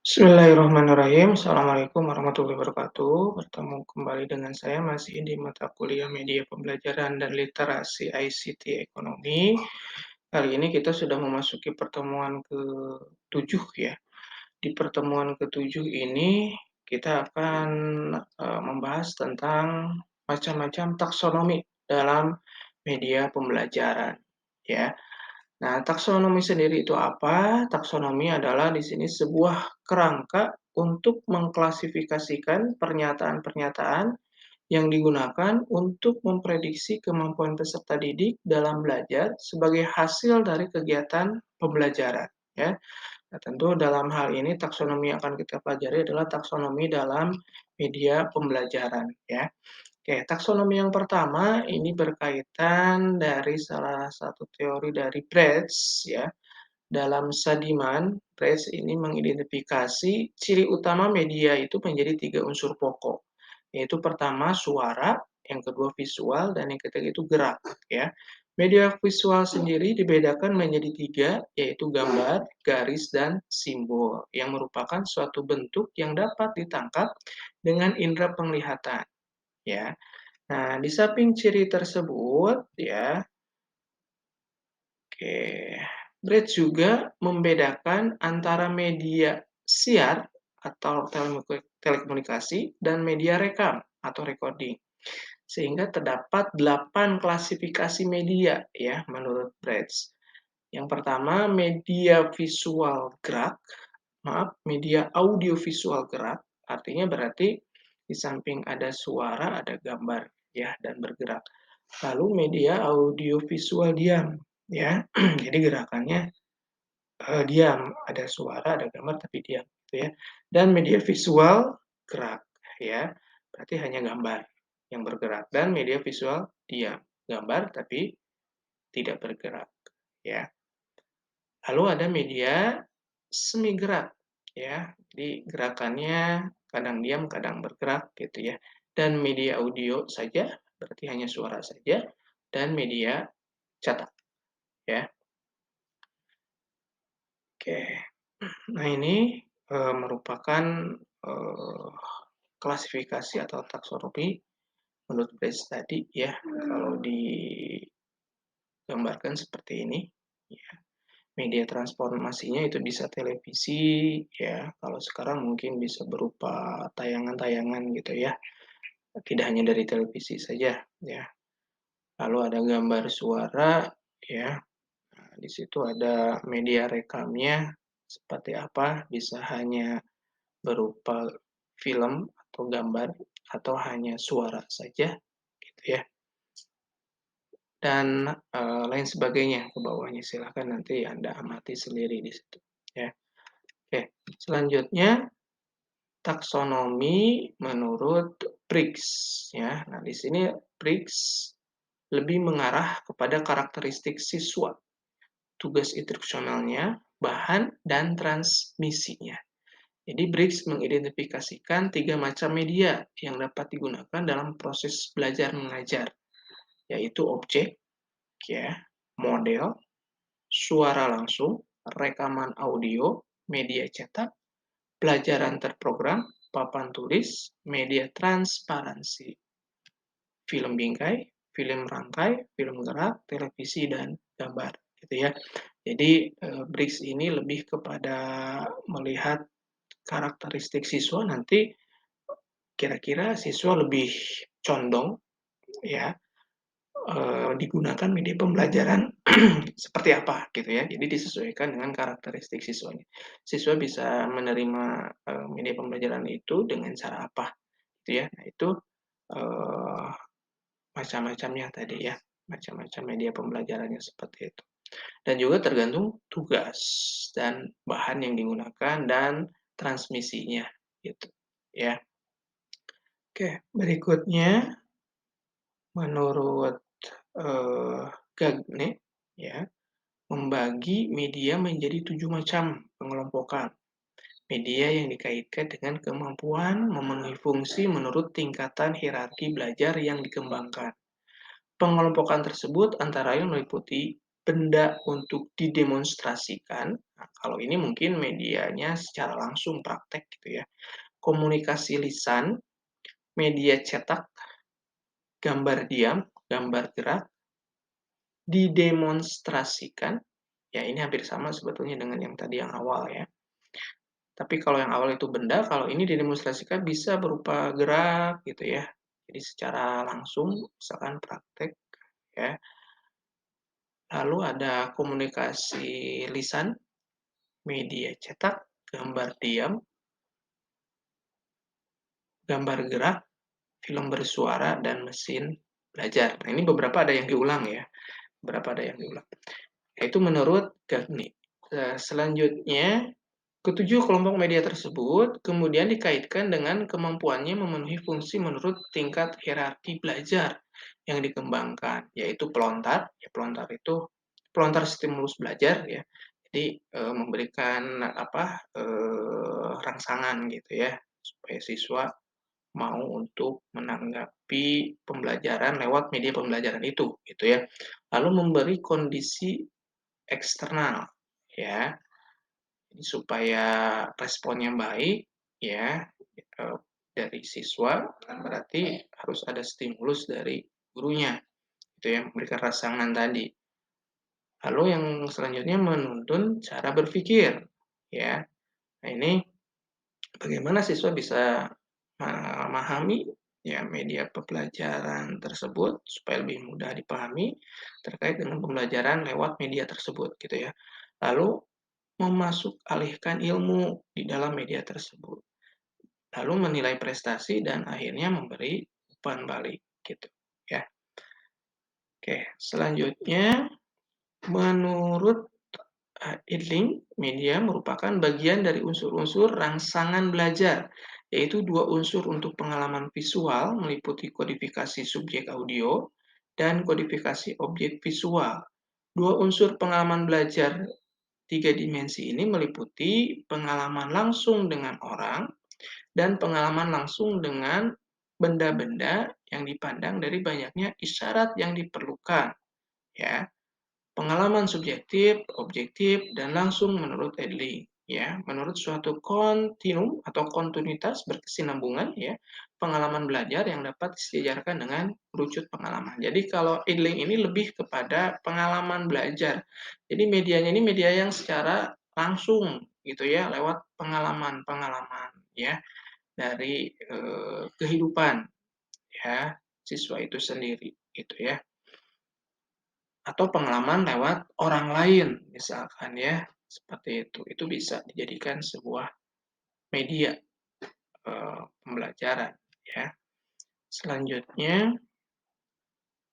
Bismillahirrahmanirrahim. Assalamualaikum warahmatullahi wabarakatuh. Bertemu kembali dengan saya masih di mata kuliah Media Pembelajaran dan Literasi ICT Ekonomi. Kali ini kita sudah memasuki pertemuan ke-7 ya. Di pertemuan ke-7 ini kita akan membahas tentang macam-macam taksonomi dalam media pembelajaran ya. Nah, taksonomi sendiri itu apa? Taksonomi adalah di sini sebuah kerangka untuk mengklasifikasikan pernyataan-pernyataan yang digunakan untuk memprediksi kemampuan peserta didik dalam belajar sebagai hasil dari kegiatan pembelajaran, ya. Nah, tentu dalam hal ini taksonomi yang akan kita pelajari adalah taksonomi dalam media pembelajaran, ya. Oke, taksonomi yang pertama ini berkaitan dari salah satu teori dari Brecht ya. Dalam Sadiman, Brecht ini mengidentifikasi ciri utama media itu menjadi 3 unsur pokok, yaitu pertama suara, yang kedua visual, dan yang ketiga itu gerak ya. Media visual sendiri dibedakan menjadi 3, yaitu gambar, garis, dan simbol, yang merupakan suatu bentuk yang dapat ditangkap dengan indera penglihatan ya. Nah, di samping ciri tersebut ya, oke, Brett juga membedakan antara media siar atau telekomunikasi dan media rekam atau recording. Sehingga terdapat 8 klasifikasi media ya menurut Brett. Yang pertama, media visual gerak, media audiovisual gerak, artinya berarti di samping ada suara, ada gambar ya dan bergerak. Lalu media audiovisual diam ya. Jadi gerakannya diam, ada suara, ada gambar tapi diam gitu ya. Dan media visual gerak ya. Berarti hanya gambar yang bergerak dan media visual diam, gambar tapi tidak bergerak ya. Lalu ada media semi gerak ya. Jadi gerakannya kadang diam, kadang bergerak gitu ya. Dan media audio saja, berarti hanya suara saja, dan media cetak ya. Oke. Nah, ini merupakan eh, klasifikasi atau taksonomi menurut Blaise tadi ya. Kalau digambarkan seperti ini ya. Media transformasinya itu bisa televisi ya. Kalau sekarang mungkin bisa berupa tayangan-tayangan gitu ya. Tidak hanya dari televisi saja ya. Lalu ada gambar suara ya. Nah, di situ ada media rekamnya seperti apa, bisa hanya berupa film atau gambar atau hanya suara saja gitu ya. Dan lain sebagainya ke bawahnya silahkan nanti Anda amati sendiri di situ ya. Oke, selanjutnya taksonomi menurut Briggs ya. Nah, di sini Briggs lebih mengarah kepada karakteristik siswa, tugas instruksionalnya, bahan, dan transmisinya. Jadi Briggs mengidentifikasikan 3 macam media yang dapat digunakan dalam proses belajar mengajar, yaitu objek, ya, model, suara langsung, rekaman audio, media cetak, pelajaran terprogram, papan tulis, media transparansi, film bingkai, film rangkai, film gerak, televisi, dan gambar. Gitu ya. Jadi Briggs ini lebih kepada melihat karakteristik siswa nanti kira-kira siswa lebih condong ya digunakan media pembelajaran seperti apa gitu ya. Jadi disesuaikan dengan karakteristik siswanya. Siswa bisa menerima media pembelajaran itu dengan cara apa gitu ya. Nah, itu uh, macam-macamnya tadi ya. Macam-macam media pembelajarannya seperti itu. Dan juga tergantung tugas dan bahan yang digunakan dan transmisinya gitu ya. Oke, berikutnya menurut Gagne ya, membagi media menjadi 7 macam pengelompokan. Media yang dikaitkan dengan kemampuan memenuhi fungsi menurut tingkatan hierarki belajar yang dikembangkan. Pengelompokan tersebut antara lain meliputi benda untuk didemonstrasikan. Nah, kalau ini mungkin medianya secara langsung praktek gitu ya. Komunikasi lisan, media cetak, gambar diam, gambar gerak, didemonstrasikan. Ya ini hampir sama sebetulnya dengan yang tadi yang awal ya. Tapi kalau yang awal itu benda, kalau ini didemonstrasikan bisa berupa gerak gitu ya. Jadi secara langsung, misalkan praktek ya. Lalu ada komunikasi lisan, media cetak, gambar diam, gambar gerak, film bersuara, dan mesin belajar. Nah, ini beberapa ada yang diulang ya. Beberapa ada yang diulang. Itu menurut Gagne. Selanjutnya, ketujuh kelompok media tersebut kemudian dikaitkan dengan kemampuannya memenuhi fungsi menurut tingkat hierarki belajar yang dikembangkan, yaitu pelontar. Ya, pelontar itu pelontar stimulus belajar ya. Jadi memberikan rangsangan gitu ya supaya siswa mau untuk menanggapi pembelajaran lewat media pembelajaran itu gitu ya. Lalu memberi kondisi eksternal ya. Jadi supaya responnya baik ya dari siswa kan berarti harus ada stimulus dari gurunya itu yang memberikan rangsangan tadi. Lalu yang selanjutnya menuntun cara berpikir ya. Nah, ini bagaimana siswa bisa memahami ya media pembelajaran tersebut supaya lebih mudah dipahami terkait dengan pembelajaran lewat media tersebut gitu ya. Lalu memasuk alihkan ilmu di dalam media tersebut. Lalu menilai prestasi dan akhirnya memberi umpan balik gitu ya. Oke, selanjutnya menurut Idling, media merupakan bagian dari unsur-unsur rangsangan belajar, yaitu dua unsur untuk pengalaman visual meliputi kodifikasi subjek audio dan kodifikasi objek visual. Dua unsur pengalaman belajar tiga dimensi ini meliputi pengalaman langsung dengan orang dan pengalaman langsung dengan benda-benda yang dipandang dari banyaknya isyarat yang diperlukan. Ya, pengalaman subjektif, objektif, dan langsung menurut Edling. Ya, menurut suatu kontinum atau kontinuitas berkesinambungan, ya, pengalaman belajar yang dapat disejarkan dengan kerucut pengalaman. Jadi kalau Edling ini lebih kepada pengalaman belajar. Jadi medianya ini media yang secara langsung gitu ya, lewat pengalaman-pengalaman ya dari kehidupan ya siswa itu sendiri gitu ya. Atau pengalaman lewat orang lain misalkan ya, seperti itu. Itu bisa dijadikan sebuah media pembelajaran ya. Selanjutnya,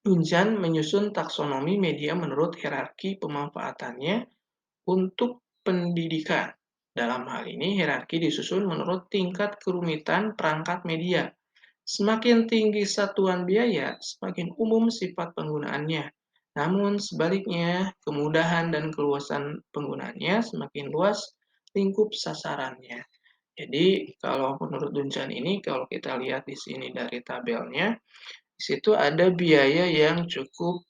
Dunjan menyusun taksonomi media menurut hierarki pemanfaatannya untuk pendidikan. Dalam hal ini, hierarki disusun menurut tingkat kerumitan perangkat media. Semakin tinggi satuan biaya, semakin umum sifat penggunaannya. Namun sebaliknya, kemudahan dan keluasan penggunaannya semakin luas lingkup sasarannya. Jadi kalau menurut Duncan ini, kalau kita lihat di sini dari tabelnya, di situ ada biaya yang cukup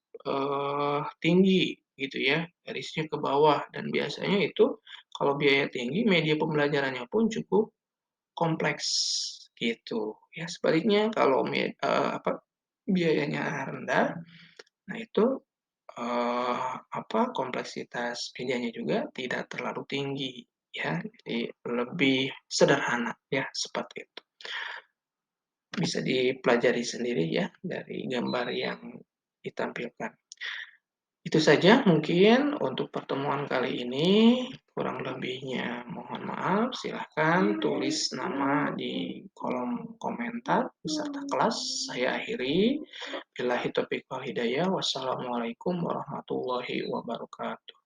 tinggi gitu ya, garisnya ke bawah dan biasanya itu kalau biaya tinggi, media pembelajarannya pun cukup kompleks gitu. Ya sebaliknya kalau biayanya rendah, nah itu kompleksitas medianya juga tidak terlalu tinggi ya, jadi lebih sederhana ya seperti itu. Bisa dipelajari sendiri ya dari gambar yang ditampilkan. Itu saja mungkin untuk pertemuan kali ini. Kurang lebihnya mohon maaf. Silahkan tulis nama di kolom komentar beserta kelas. Saya akhiri. Billahi taufiq wal hidayah. Wassalamualaikum warahmatullahi wabarakatuh.